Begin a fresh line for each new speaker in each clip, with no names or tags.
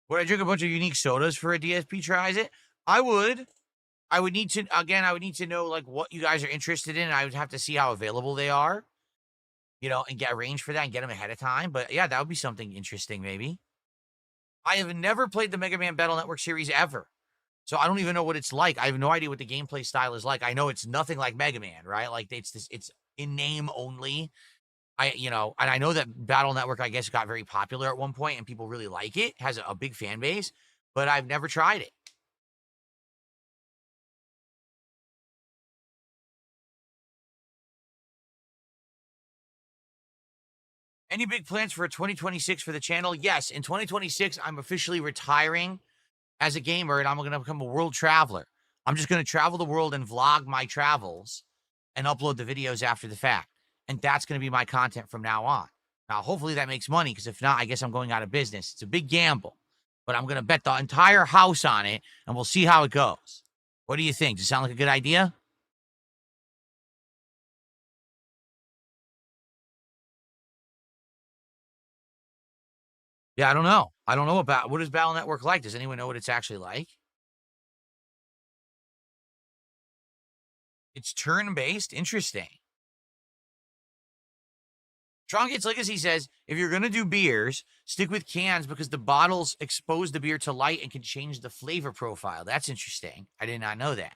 Would I drink a bunch of unique sodas for a DSP tries it? I would. I would need to, again, I would need to know like what you guys are interested in. I would have to see how available they are, and get a range for that and get them ahead of time. But yeah, that would be something interesting, maybe. I have never played the Mega Man Battle Network series ever. So I don't even know what it's like. I have no idea what the gameplay style is like. I know it's nothing like Mega Man, right? Like it's in name only. And I know that Battle Network, I guess, got very popular at one point and people really like it, has a big fan base, but I've never tried it. Any big plans for 2026 for the channel? Yes, in 2026, I'm officially retiring as a gamer and I'm going to become a world traveler. I'm just going to travel the world and vlog my travels and upload the videos after the fact. And that's going to be my content from now on. Now, hopefully that makes money because if not, I guess I'm going out of business. It's a big gamble, but I'm going to bet the entire house on it and we'll see how it goes. What do you think? Does it sound like a good idea? Yeah, I don't know. I don't know about what is Battle Network like. Does anyone know what it's actually like? It's turn-based. Interesting. Stronggate's Legacy says, if you're going to do beers, stick with cans because the bottles expose the beer to light and can change the flavor profile. That's interesting. I did not know that.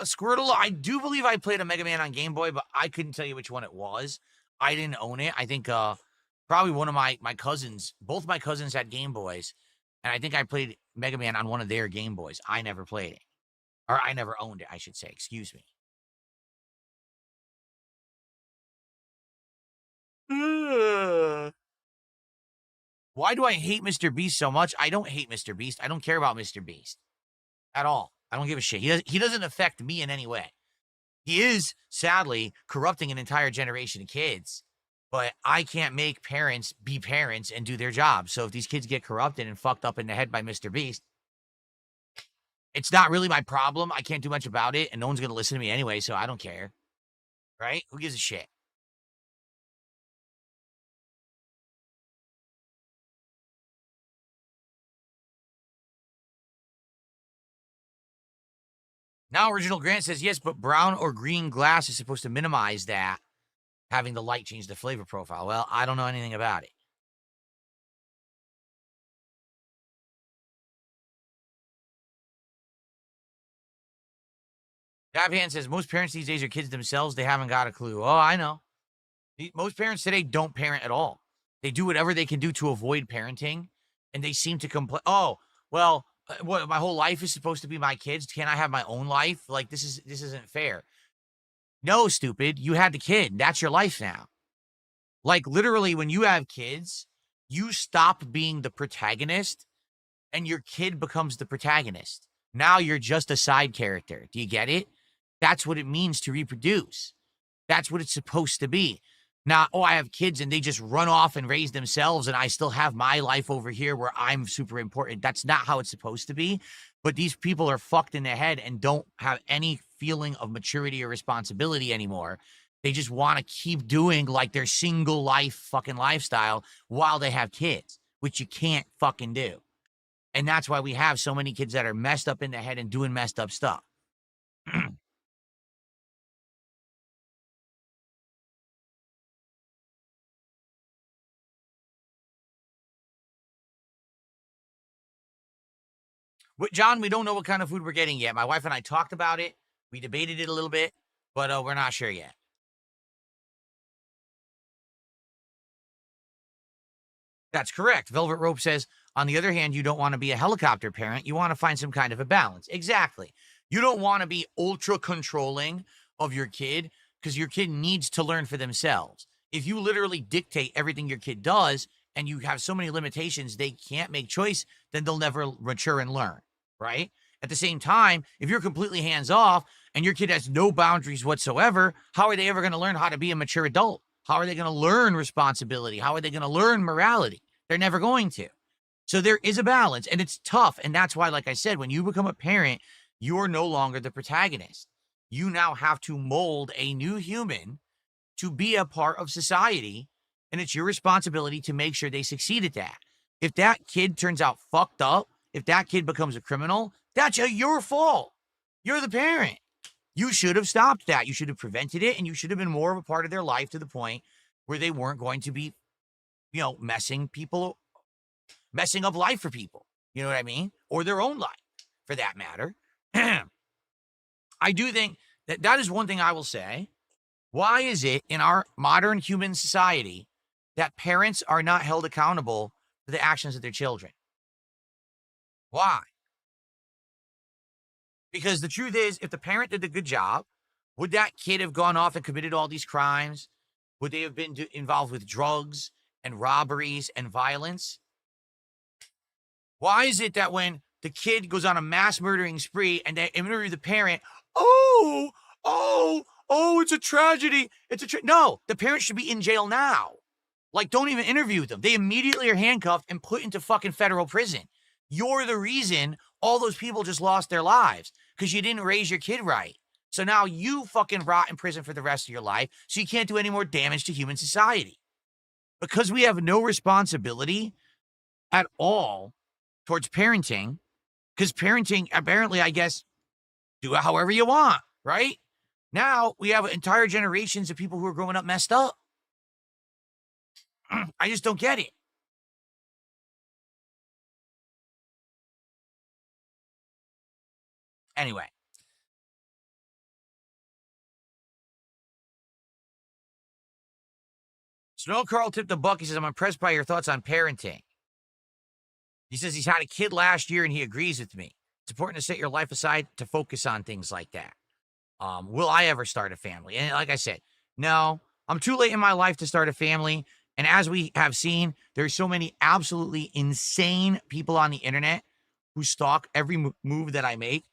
Squirtle, I do believe I played a Mega Man on Game Boy, but I couldn't tell you which one it was. I didn't own it. I think probably one of my cousins, both my cousins had Game Boys, and I think I played Mega Man on one of their Game Boys. I never played it. Or I never owned it, I should say. Excuse me. Why do I hate Mr. Beast so much? I don't hate Mr. Beast. I don't care about Mr. Beast at all. I don't give a shit. He doesn't affect me in any way. He is, sadly, corrupting an entire generation of kids, but I can't make parents be parents and do their job. So if these kids get corrupted and fucked up in the head by Mr. Beast, it's not really my problem. I can't do much about it, and no one's going to listen to me anyway, so I don't care. Right? Who gives a shit? Now, Original Grant says, yes, but brown or green glass is supposed to minimize that, having the light change the flavor profile. Well, I don't know anything about it. Dabhand says, most parents these days are kids themselves. They haven't got a clue. Oh, I know. Most parents today don't parent at all. They do whatever they can do to avoid parenting, and they seem to complain. Oh, well, what? My whole life is supposed to be my kids. Can't I have my own life? Like this isn't fair. No, stupid. You had the kid. That's your life now. Like literally, when you have kids, you stop being the protagonist, and your kid becomes the protagonist. Now you're just a side character. Do you get it? That's what it means to reproduce. That's what it's supposed to be. Not, oh, I have kids and they just run off and raise themselves and I still have my life over here where I'm super important. That's not how it's supposed to be. But these people are fucked in the head and don't have any feeling of maturity or responsibility anymore. They just want to keep doing like their single life fucking lifestyle while they have kids, which you can't fucking do. And that's why we have so many kids that are messed up in the head and doing messed up stuff. John, we don't know what kind of food we're getting yet. My wife and I talked about it. We debated it a little bit, but we're not sure yet. That's correct. Velvet Rope says, on the other hand, you don't want to be a helicopter parent. You want to find some kind of a balance. Exactly. You don't want to be ultra controlling of your kid because your kid needs to learn for themselves. If you literally dictate everything your kid does and you have so many limitations, they can't make choice, then they'll never mature and learn, right? At the same time, if you're completely hands off and your kid has no boundaries whatsoever, how are they ever going to learn how to be a mature adult? How are they going to learn responsibility? How are they going to learn morality? They're never going to. So there is a balance and it's tough. And that's why, like I said, when you become a parent, you're no longer the protagonist. you now have to mold a new human to be a part of society, and it's your responsibility to make sure they succeed at that. If that kid turns out fucked up, if that kid becomes a criminal, that's your fault. You're the parent. You should have stopped that. You should have prevented it, and you should have been more of a part of their life to the point where they weren't going to be, messing up life for people. You know what I mean? Or their own life, for that matter. I do think that is one thing I will say. Why is it in our modern human society that parents are not held accountable for the actions of their children? Why? Because the truth is, if the parent did a good job, would that kid have gone off and committed all these crimes? Would they have been involved with drugs and robberies and violence? Why is it that when the kid goes on a mass murdering spree and they interview the parent, oh, it's a tragedy. No, the parent should be in jail now. Like, don't even interview them. They immediately are handcuffed and put into fucking federal prison. You're the reason all those people just lost their lives because you didn't raise your kid right. So now you fucking rot in prison for the rest of your life so you can't do any more damage to human society. Because we have no responsibility at all towards parenting, because parenting, apparently, I guess, do it however you want, right? Now we have entire generations of people who are growing up messed up. I just don't get it. Anyway. Snow Carl tipped the buck. He says, I'm impressed by your thoughts on parenting. He says he's had a kid last year and he agrees with me. It's important to set your life aside to focus on things like that. Will I ever start a family? And like I said, no, I'm too late in my life to start a family. And as we have seen, there's so many absolutely insane people on the internet who stalk every move that I make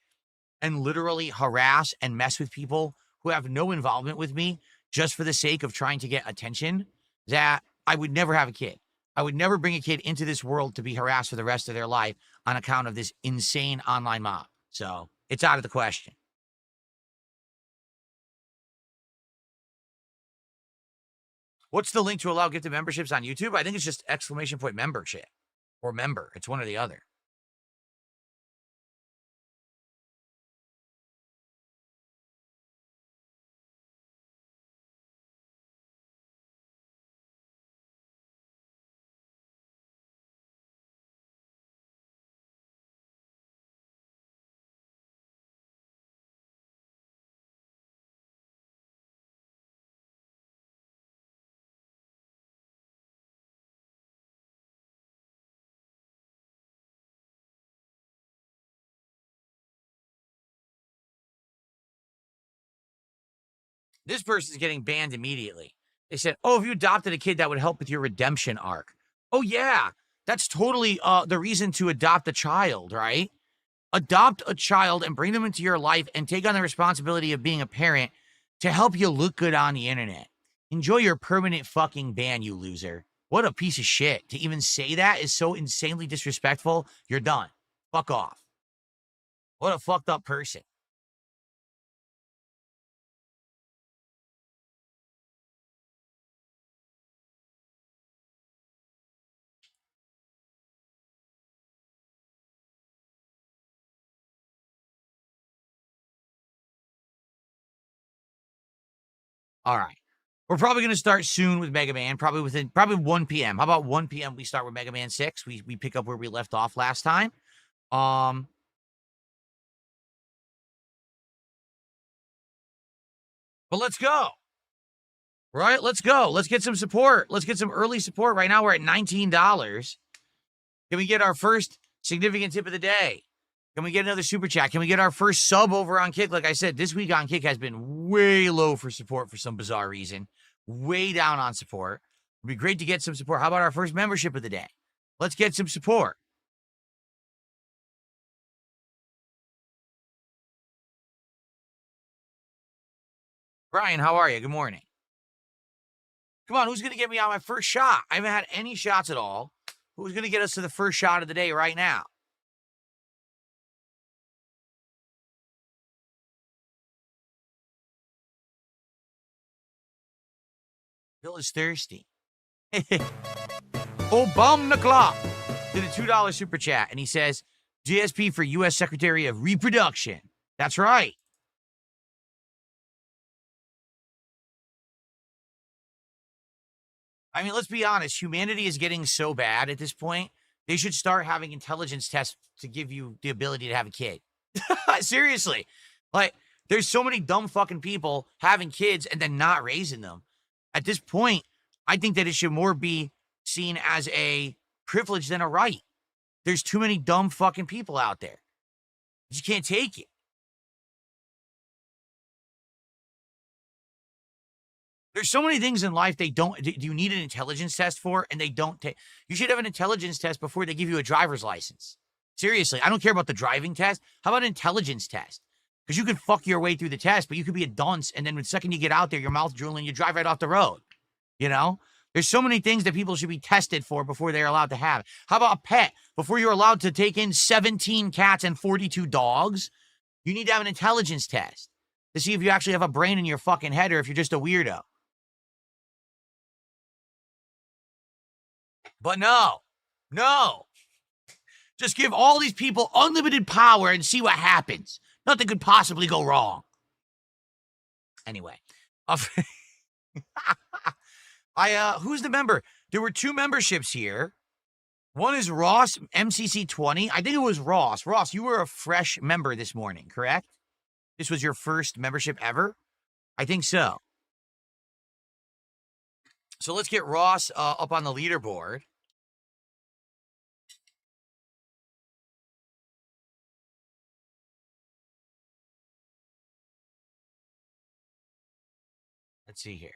and literally harass and mess with people who have no involvement with me just for the sake of trying to get attention, that I would never have a kid. I would never bring a kid into this world to be harassed for the rest of their life on account of this insane online mob. So it's out of the question. What's the link to allow gifted memberships on YouTube? I think it's just ! membership or member. It's one or the other. This person's getting banned immediately. They said, oh, if you adopted a kid, that would help with your redemption arc. Oh, yeah. That's totally the reason to adopt a child, right? Adopt a child and bring them into your life and take on the responsibility of being a parent to help you look good on the internet. Enjoy your permanent fucking ban, you loser. What a piece of shit. To even say that is so insanely disrespectful. You're done. Fuck off. What a fucked up person. All right. We're probably going to start soon with Mega Man, probably 1 p.m. How about 1 p.m. we start with Mega Man 6? We pick up where we left off last time. But let's go. Right? Let's go. Let's get some support. Let's get some early support. Right now we're at $19. Can we get our first significant tip of the day? Can we get another super chat? Can we get our first sub over on Kick? Like I said, this week on Kick has been way low for support for some bizarre reason. Way down on support. It'd be great to get some support. How about our first membership of the day? Let's get some support. Brian, how are you? Good morning. Come on, who's going to get me on my first shot? I haven't had any shots at all. Who's going to get us to the first shot of the day right now? Bill is thirsty. Obama Clock did a $2 super chat, and he says, DSP for U.S. Secretary of Reproduction. That's right. I mean, let's be honest. Humanity is getting so bad at this point. They should start having intelligence tests to give you the ability to have a kid. Seriously. Like, there's so many dumb fucking people having kids and then not raising them. At this point, I think that it should more be seen as a privilege than a right. There's too many dumb fucking people out there. You can't take it. There's so many things in life do you need an intelligence test for, and they don't take. You should have an intelligence test before they give you a driver's license. Seriously, I don't care about the driving test. How about an intelligence test? Because you could fuck your way through the test, but you could be a dunce, and then the second you get out there, your mouth drooling, you drive right off the road. You know? There's so many things that people should be tested for before they're allowed to have. How about a pet? Before you're allowed to take in 17 cats and 42 dogs, you need to have an intelligence test to see if you actually have a brain in your fucking head or if you're just a weirdo. But no. Just give all these people unlimited power and see what happens. Nothing could possibly go wrong. Anyway. Who's the member? There were 2 memberships here. One is Ross, MCC20. I think it was Ross. Ross, you were a fresh member this morning, correct? This was your first membership ever? I think so. So let's get Ross up on the leaderboard. Let's see here.